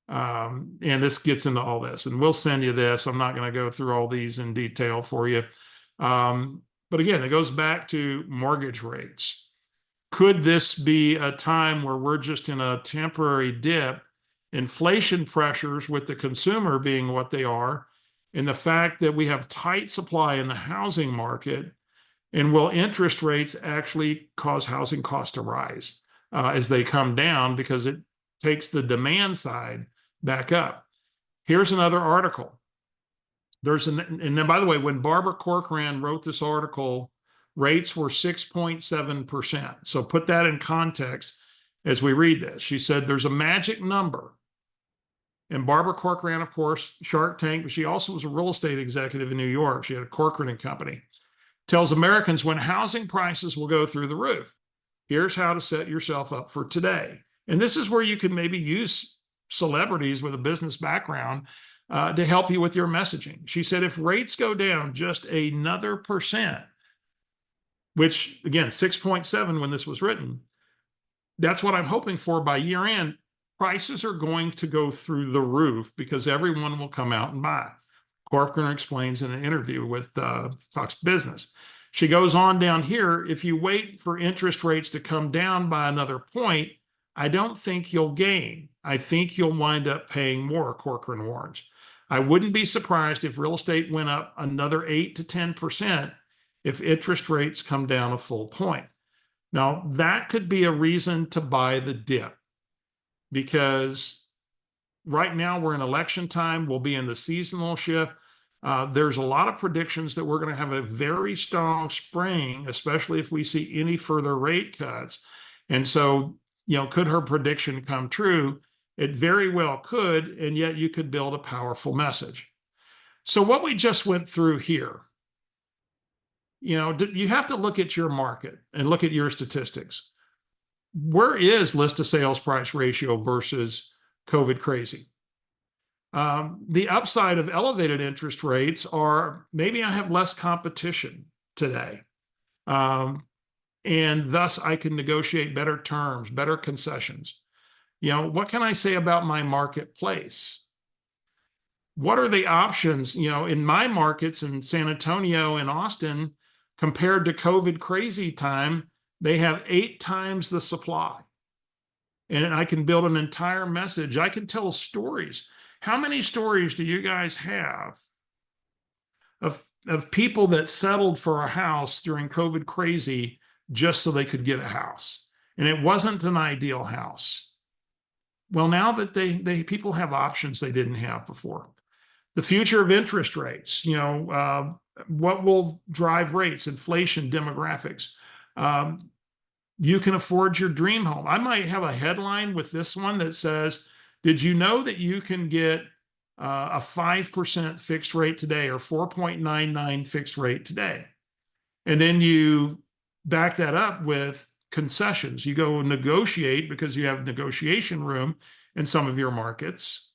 And this gets into all this, and we'll send you this. I'm not going to go through all these in detail for you. But again, it goes back to mortgage rates. Could this be a time where we're just in a temporary dip, inflation pressures with the consumer being what they are, and the fact that we have tight supply in the housing market, and will interest rates actually cause housing costs to rise as they come down because it takes the demand side back up? Here's another article. And then, by the way, when Barbara Corcoran wrote this article, rates were 6.7%. So put that in context as we read this. She said there's a magic number. And Barbara Corcoran, of course, Shark Tank, but she also was a real estate executive in New York. She had a Corcoran and Company. Tells Americans when housing prices will go through the roof. Here's how to set yourself up for today. And this is where you can maybe use celebrities with a business background to help you with your messaging. She said, if rates go down just another percent, which again, 6.7 when this was written, that's what I'm hoping for by year end. Prices are going to go through the roof because everyone will come out and buy. Corcoran explains in an interview with Fox Business. She goes on down here, if you wait for interest rates to come down by another point, I don't think you'll gain. I think you'll wind up paying more, Corcoran warns. I wouldn't be surprised if real estate went up another 8 to 10% if interest rates come down a full point. Now, that could be a reason to buy the dip because right now we're in election time. We'll be in the seasonal shift. There's a lot of predictions that we're going to have a very strong spring, especially if we see any further rate cuts. And so, could her prediction come true? It very well could, and yet you could build a powerful message. So what we just went through here, you have to look at your market and look at your statistics. Where is list to sales price ratio versus COVID crazy? The upside of elevated interest rates are maybe I have less competition today. And thus I can negotiate better terms, better concessions. What can I say about my marketplace? What are the options, in my markets in San Antonio and Austin compared to COVID crazy time? They have 8 times the supply. And I can build an entire message. I can tell stories. How many stories do you guys have of people that settled for a house during COVID crazy just so they could get a house? And it wasn't an ideal house. Well, now that people have options they didn't have before. The future of interest rates, what will drive rates, inflation, demographics. You can afford your dream home. I might have a headline with this one that says, did you know that you can get a 5% fixed rate today or 4.99 fixed rate today? And then you back that up with concessions. You go negotiate because you have negotiation room in some of your markets.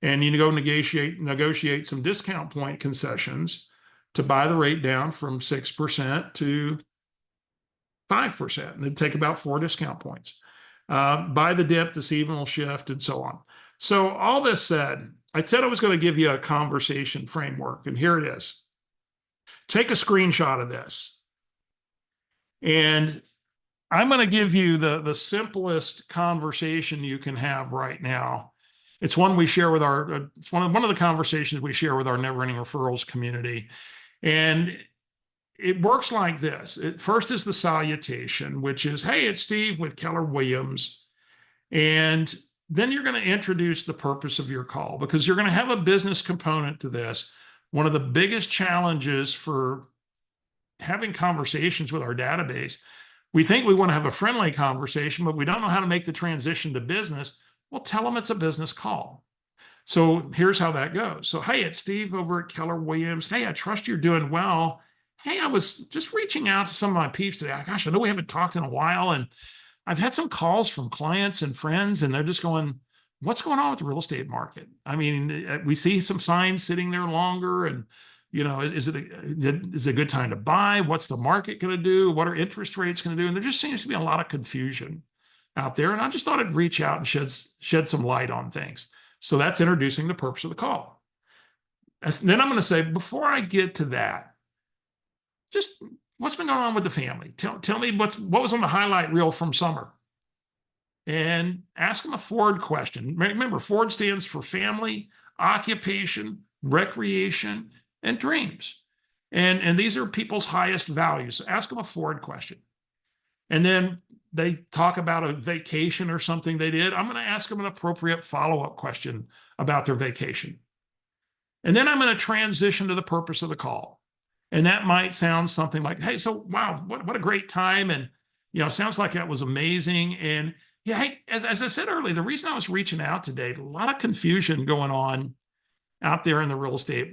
and you go negotiate some discount point concessions to buy the rate down from 6% to 5%. And it'd take about 4 discount points. Buy the dip, the seasonal shift, and so on. So all this said, I said I was going to give you a conversation framework, and here it is. Take a screenshot of this. And I'm going to give you the simplest conversation you can have right now. It's one we share with it's one of the conversations we share with our Never Ending Referrals community. And it works like this. First is the salutation, which is, hey, it's Steve with Keller Williams. And then you're going to introduce the purpose of your call, because you're going to have a business component to this. One of the biggest challenges for having conversations with our database, we think we want to have a friendly conversation, but we don't know how to make the transition to business. Well, tell them it's a business call. So here's how that goes. So, hey, it's Steve over at Keller Williams. Hey, I trust you're doing well. Hey, I was just reaching out to some of my peeps today. Gosh, I know we haven't talked in a while, and I've had some calls from clients and friends, and they're just going, what's going on with the real estate market? I mean, we see some signs sitting there longer, and is it a good time to buy? What's the market going to do? What are interest rates going to do? And there just seems to be a lot of confusion out there. And I just thought I'd reach out and shed some light on things. So that's introducing the purpose of the call. Then I'm going to say, before I get to that, just what's been going on with the family? Tell me what was on the highlight reel from summer. And ask them a Ford question. Remember, Ford stands for family, occupation, recreation, and dreams. And these are people's highest values. So ask them a Ford question. And then they talk about a vacation or something they did. I'm going to ask them an appropriate follow-up question about their vacation. And then I'm going to transition to the purpose of the call. And that might sound something like, hey, so wow, what a great time. And, sounds like that was amazing. And yeah, hey, as I said earlier, the reason I was reaching out today, a lot of confusion going on out there in the real estate,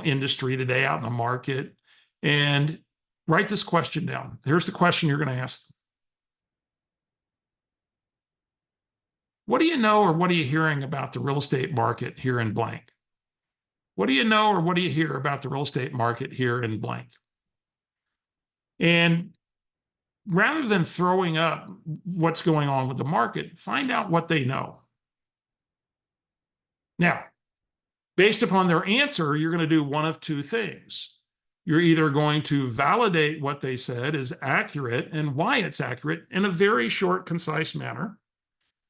industry today, out in the market. And write this question down. Here's the question you're going to ask. What do you know, or what are you hearing about the real estate market here in blank? What do you know, or what do you hear about the real estate market here in blank? And rather than throwing up what's going on with the market, find out what they know. Now, based upon their answer, you're going to do one of two things. You're either going to validate what they said is accurate and why it's accurate in a very short, concise manner.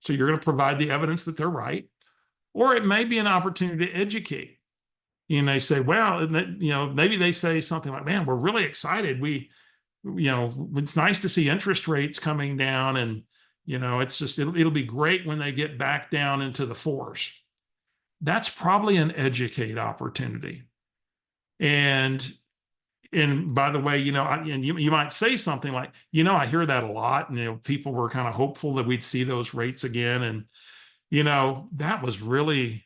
So you're going to provide the evidence that they're right. Or it may be an opportunity to educate. They say, well, maybe they say something like, man, we're really excited. It's nice to see interest rates coming down, and, it's just, it'll be great when they get back down into the 4s. That's probably an educate opportunity. And by the way, you might say something like, I hear that a lot. And, people were kind of hopeful that we'd see those rates again. And, that was really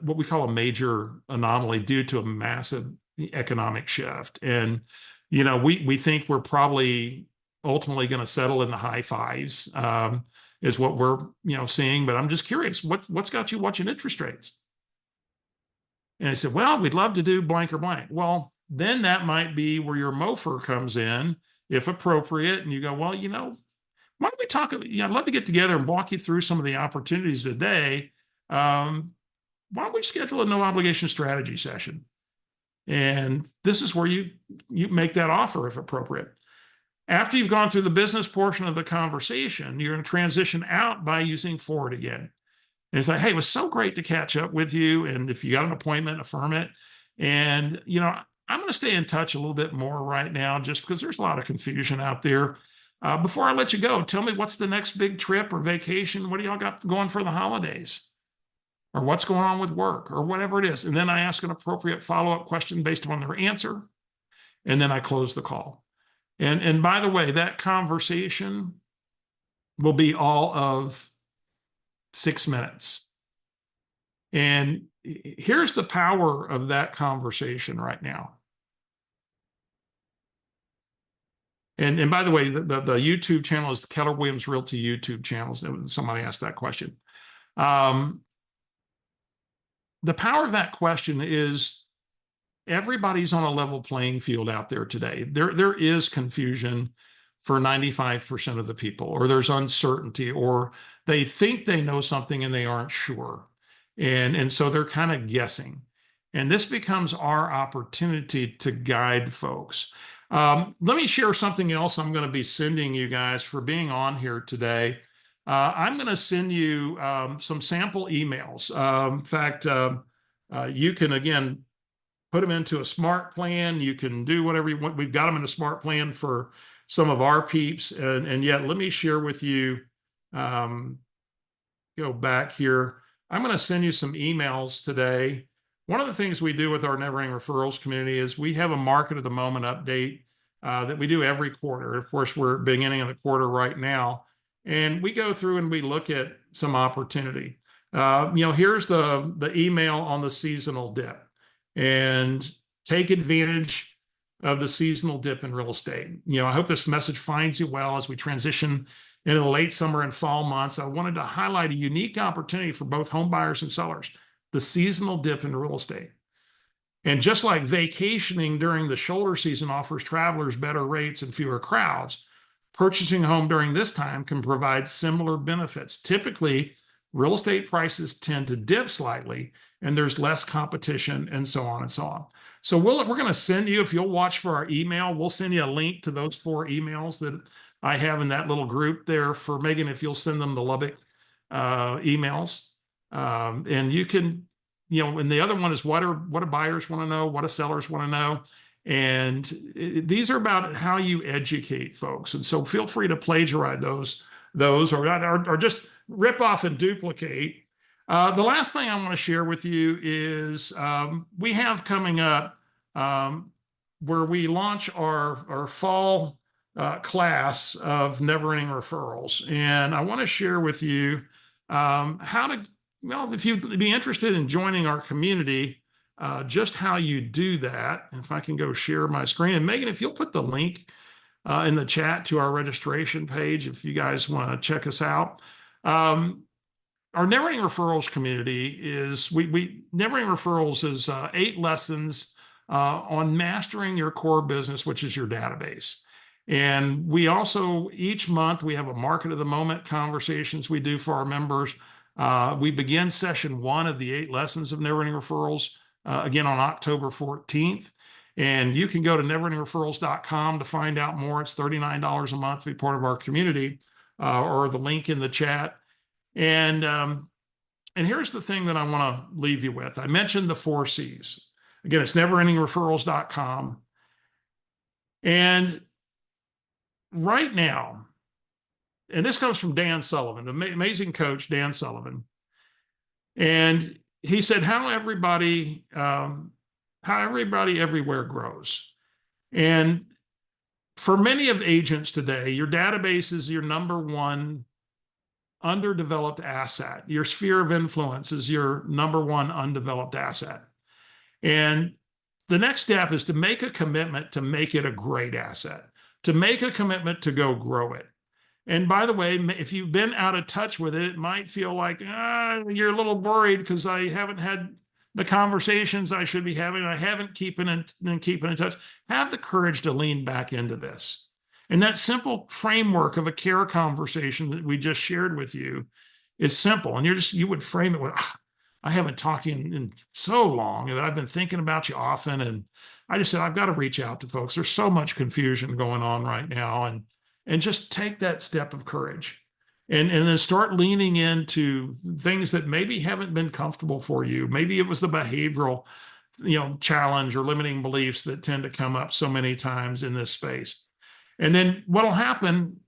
what we call a major anomaly due to a massive economic shift. And, we think we're probably ultimately going to settle in the high 5s, is what we're, seeing. But I'm just curious, what's got you watching interest rates? And I said, well, we'd love to do blank or blank. Well, then that might be where your MOFIR comes in, if appropriate. And you go, well, why don't we talk? I'd love to get together and walk you through some of the opportunities today. Why don't we schedule a no obligation strategy session? And this is where you make that offer if appropriate. After you've gone through the business portion of the conversation, you're going to transition out by using Ford again. And it's like, hey, it was so great to catch up with you. And if you got an appointment, affirm it. And, I'm going to stay in touch a little bit more right now, just because there's a lot of confusion out there. Before I let you go, tell me, what's the next big trip or vacation? What do y'all got going for the holidays? Or what's going on with work, or whatever it is. And then I ask an appropriate follow-up question based on their answer. And then I close the call. And by the way, that conversation will be all of 6 minutes. And here's the power of that conversation right now. And by the way, the YouTube channel is the Keller Williams Realty YouTube channel. Somebody asked that question. the power of that question is everybody's on a level playing field out there today. There is confusion for 95% of the people, or there's uncertainty, or they think they know something and they aren't sure. And so they're kind of guessing. And this becomes our opportunity to guide folks. Let me share something else I'm going to be sending you guys for being on here today. I'm going to send you some sample emails. In fact, you can, again, put them into a smart plan. You can do whatever you want. We've got them in a smart plan for some of our peeps. And yet, let me share with you, go back here. I'm going to send you some emails today. One of the things we do with our Never Ending Referrals community is we have a market of the moment update that we do every quarter. Of course, we're beginning of the quarter right now. And we go through and we look at some opportunity. Here's the email on the seasonal dip. And take advantage of the seasonal dip in real estate. I hope this message finds you well as we transition into the late summer and fall months. I wanted to highlight a unique opportunity for both home buyers and sellers, the seasonal dip in real estate. And just like vacationing during the shoulder season offers travelers better rates and fewer crowds, purchasing a home during this time can provide similar benefits. Typically, real estate prices tend to dip slightly, and there's less competition, and so on and so on. So we're going to send you, if you'll watch for our email, we'll send you a link to those 4 emails that I have in that little group there for Megan, if you'll send them the Lubbock emails. And you can, and the other one is what do buyers want to know? What do sellers want to know? And these are about how you educate folks. And so feel free to plagiarize those or just rip off and duplicate. The last thing I want to share with you is we have coming up where we launch our fall class of Never Ending Referrals. And I want to share with you how to, if you'd be interested in joining our community, just how you do that. If I can go share my screen. And Megan, if you'll put the link in the chat to our registration page, if you guys want to check us out. Our Never Ending Referrals community is, Never Ending Referrals is 8 lessons on mastering your core business, which is your database. And we also, each month, we have a market of the moment conversations we do for our members. We begin session 1 of the 8 lessons of Never Ending Referrals, again on October 14th. And you can go to neverendingreferrals.com to find out more. It's $39 a month to be part of our community, or the link in the chat. And here's the thing that I want to leave you with. I mentioned the 4 C's. Again, it's neverendingreferrals.com. And right now, and this comes from Dan Sullivan, amazing coach, Dan Sullivan. And he said, how everybody everywhere grows. And for many of agents today, your database is your number one underdeveloped asset. Your sphere of influence is your number one undeveloped asset. And the next step is to make a commitment to make it a great asset, to make a commitment to go grow it. And by the way, if you've been out of touch with it, it might feel like you're a little worried because I haven't had the conversations I should be having. I haven't keeping in touch. Have the courage to lean back into this. And that simple framework of a care conversation that we just shared with you is simple. And you would frame it with, I haven't talked to you in so long, and I've been thinking about you often. And I just said, I've got to reach out to folks. There's so much confusion going on right now. And just take that step of courage. And then start leaning into things that maybe haven't been comfortable for you. Maybe it was the behavioral, challenge or limiting beliefs that tend to come up so many times in this space. And then what'll happen,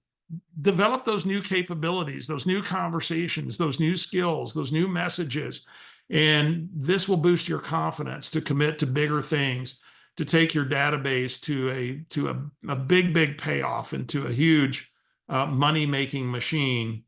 develop those new capabilities, those new conversations, those new skills, those new messages. And this will boost your confidence to commit to bigger things, to take your database to a big payoff and to a huge money-making machine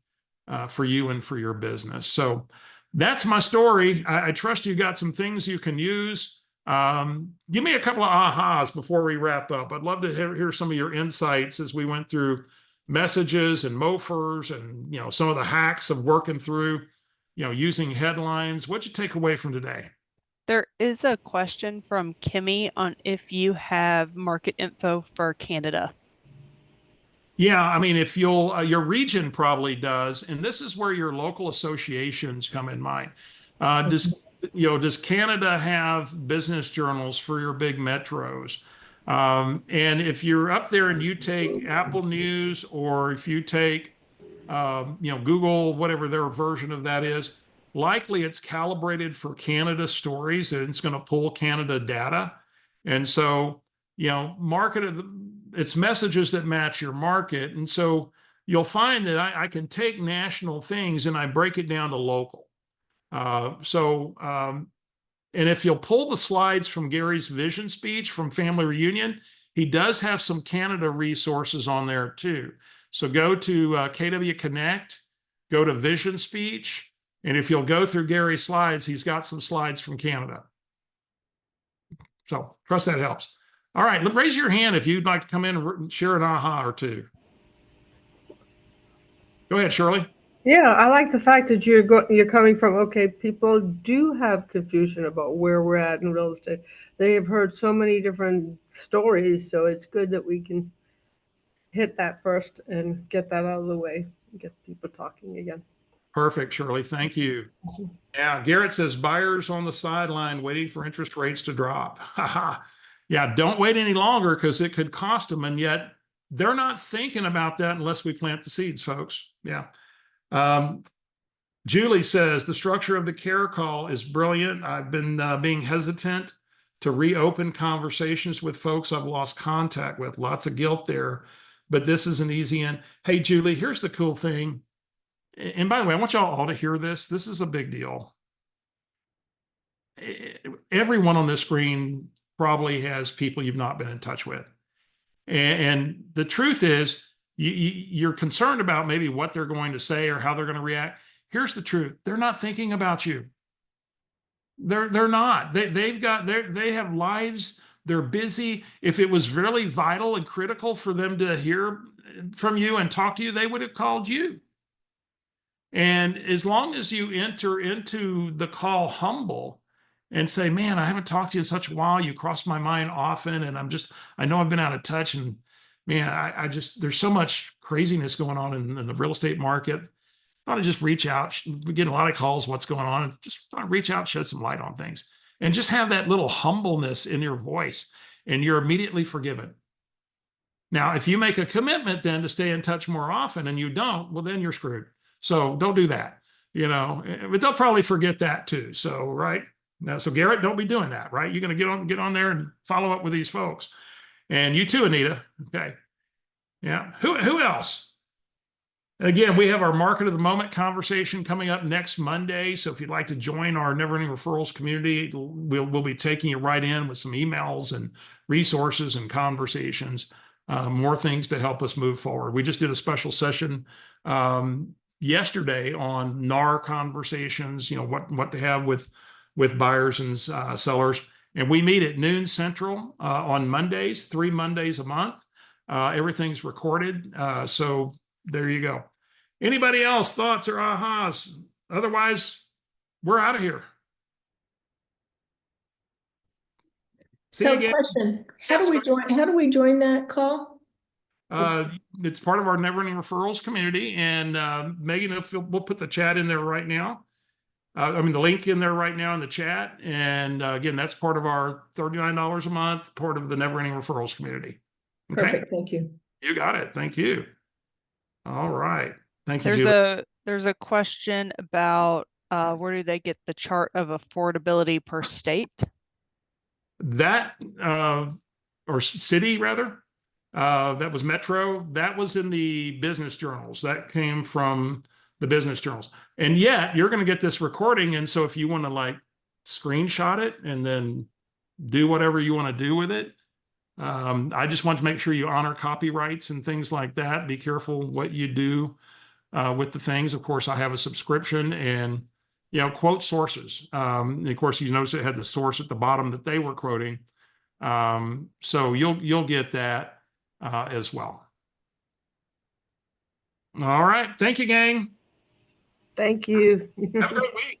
for you and for your business. So that's my story. I trust you got some things you can use. Give me a couple of ahas before we wrap up. I'd love to hear some of your insights as we went through messages and MOFIRs and some of the hacks of working through using headlines. What'd you take away from today? There is a question from Kimmy on if you have market info for Canada. Yeah, I mean, if you'll, your region probably does, and this is where your local associations come in mind. Does Canada have business journals for your big metros? And if you're up there and you take Apple News, or if you take, Google, whatever their version of that is, likely it's calibrated for Canada stories and it's going to pull Canada data. And so, it's messages that match your market. And so you'll find that I can take national things and I break it down to local. And if you'll pull the slides from Gary's vision speech from Family Reunion, he does have some Canada resources on there too. So go to KW Connect, go to vision speech, and if you'll go through Gary's slides, he's got some slides from Canada. So trust that helps. All right, raise your hand if you'd like to come in and share an aha or two. Go ahead, Shirley. Yeah, I like the fact that you're coming from, okay, people do have confusion about where we're at in real estate. They have heard so many different stories, so it's good that we can hit that first and get that out of the way and get people talking again. Perfect, Shirley. Thank you. Yeah, Garrett says buyers on the sideline waiting for interest rates to drop. Yeah, don't wait any longer because it could cost them, and yet they're not thinking about that unless we plant the seeds, folks. Yeah. Julie says the structure of the care call is brilliant. I've been being hesitant to reopen conversations with folks I've lost contact with. Lots of guilt there, but this is an easy end. Hey, Julie, here's the cool thing. And by the way, I want y'all all to hear this. This is a big deal. Everyone on this screen probably has people you've not been in touch with. And the truth is, you're concerned about maybe what they're going to say or how they're going to react. Here's the truth. They're not thinking about you. They're not. They have lives. They're busy. If it was really vital and critical for them to hear from you and talk to you, they would have called you. And as long as you enter into the call humble and say, man, I haven't talked to you in such a while. You cross my mind often. And I know I've been out of touch. And man, there's so much craziness going on in the real estate market. I want to just reach out. We get a lot of calls, what's going on? Just reach out, shed some light on things, and just have that little humbleness in your voice, and you're immediately forgiven. Now, if you make a commitment then to stay in touch more often and you don't, well, then you're screwed. So don't do that, but they'll probably forget that too. So, right now, so Garrett, don't be doing that, right? You're going to get on there and follow up with these folks, and you too, Anita. Okay. Yeah. Who else? And again, we have our market of the moment conversation coming up next Monday. So if you'd like to join our Never Ending Referrals community, we'll be taking you right in with some emails and resources and conversations, more things to help us move forward. We just did a special session yesterday on NAR conversations, what to have with buyers and sellers. And we meet at noon Central on Mondays, 3 Mondays a month. Everything's recorded. So there you go. Anybody else, thoughts or ahas? Otherwise, we're out of here. So question, how do we join that call? It's part of our Never Ending Referrals community. And Megan, we'll put the chat in there right now. The link in there right now in the chat. And again, that's part of our $39 a month, part of the Never Ending Referrals community. Okay? Perfect, thank you. You got it. Thank you. All right. Thank you. There's a question about where do they get the chart of affordability per state? That or city rather. That was Metro. That was in the business journals. That came from the business journals. And yet you're going to get this recording. And so if you want to screenshot it and then do whatever you want to do with it, I just want to make sure you honor copyrights and things like that. Be careful what you do with the things. Of course, I have a subscription and, quote sources. And of course, you notice it had the source at the bottom that they were quoting. So you'll get that as well. All right. Thank you, gang. Thank you. Have a great week.